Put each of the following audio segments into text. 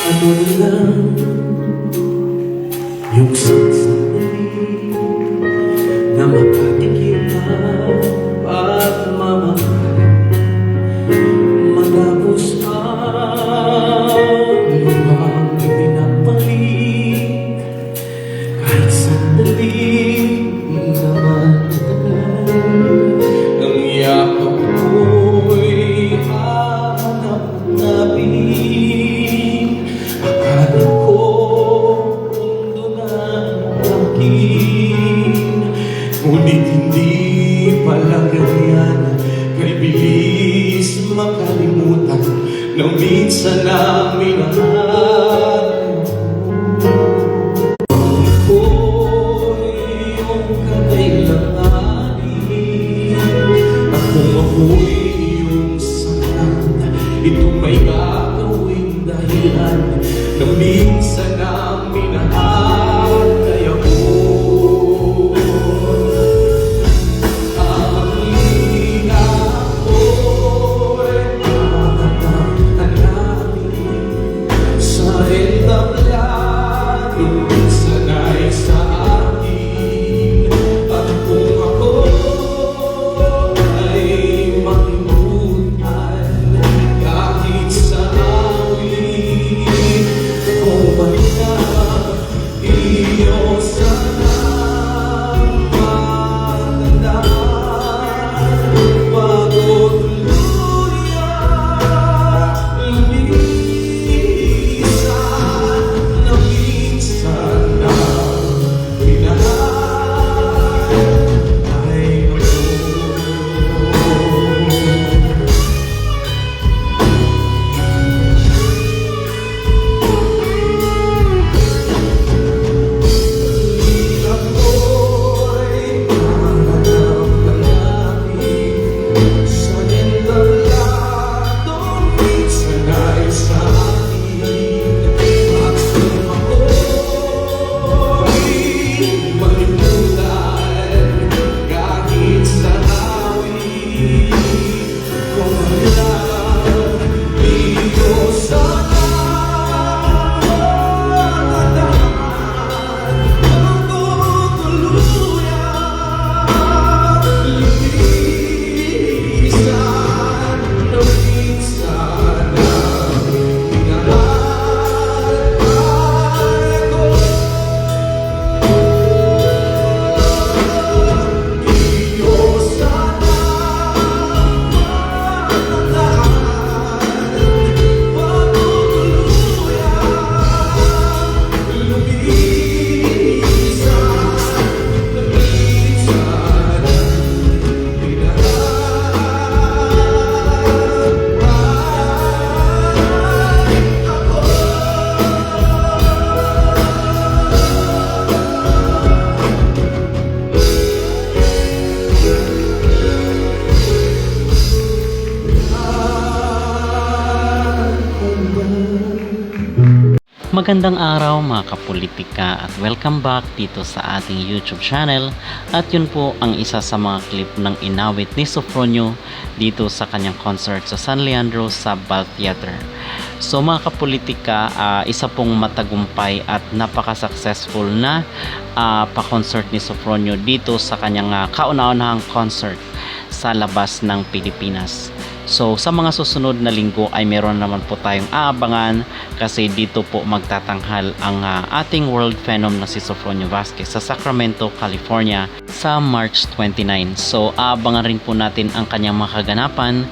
Ano na lang yung sandali na makatikim ng pagmamahal, matapos ang lumang pinagpalit. Kahit sandali na matagal, ang yakap ko'y hahanap-hanapin. Akala ko mundo na ang akin, ngunit hindi pala ganyan. Kay bilis makalimutan ng minsan na minahal. Ito may gagawing dahilan na minsan na minahal. Kaya ko ang hinga ko'y hanapin sa entablado, minsan ay sa akin. At kung ako ay makalimutan, kahit sa awit o mahirap, iyo sana matandaan bago tuluyan lumisan na minsan na minahal ay ako. Magandang araw mga kapolitika at welcome back dito sa ating YouTube channel. At yun po ang isa sa mga clip ng inawit ni Sofronio dito sa kanyang concert sa San Leandro sa Bal Theater. So mga kapolitika, isa pong matagumpay at napaka-successful na pa-concert ni Sofronio dito sa kanyang kauna-unahang concert sa labas ng Pilipinas. So sa mga susunod na linggo ay meron naman po tayong aabangan kasi dito po magtatanghal ang ating world phenom na si Sofronio Vasquez sa Sacramento, California sa March 29. So aabangan rin po natin ang kanyang makaganapan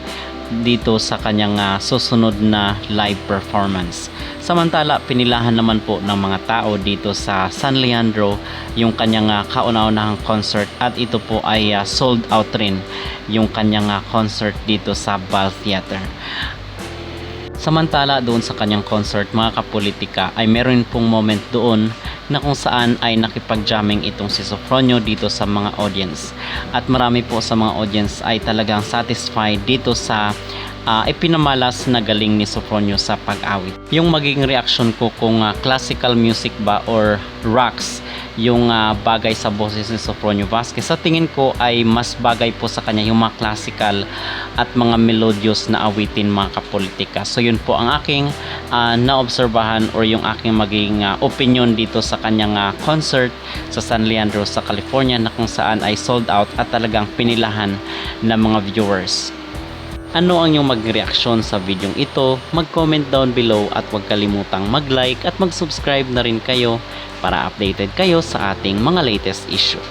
dito sa kanyang susunod na live performance. Samantala, pinilahan naman po ng mga tao dito sa San Leandro yung kanyang kauna-unahang concert at ito po ay sold out rin yung kanyang concert dito sa Bal Theater. Samantala, doon sa kanyang concert mga kapolitika ay meron pong moment doon na kung saan ay nakipag-jamming itong si Sofronio dito sa mga audience. At marami po sa mga audience ay talagang satisfied dito sa ipinamalas na galing ni Sofronio sa pag-awit. Yung magiging reaction ko kung classical music ba or rocks yung bagay sa boses ni Sofronio Vasquez. Sa tingin ko ay mas bagay po sa kanya yung mga classical at mga melodious na awitin mga kapolitika. So yun po ang aking naobserbahan or yung aking maging opinion dito sa kanyang concert sa San Leandro sa California, na kung saan ay sold out at talagang pinilahan ng mga viewers. Ano ang iyong magreaksyon sa video ito? Mag-comment down below at huwag kalimutang mag-like at mag-subscribe na rin kayo para updated kayo sa ating mga latest issue.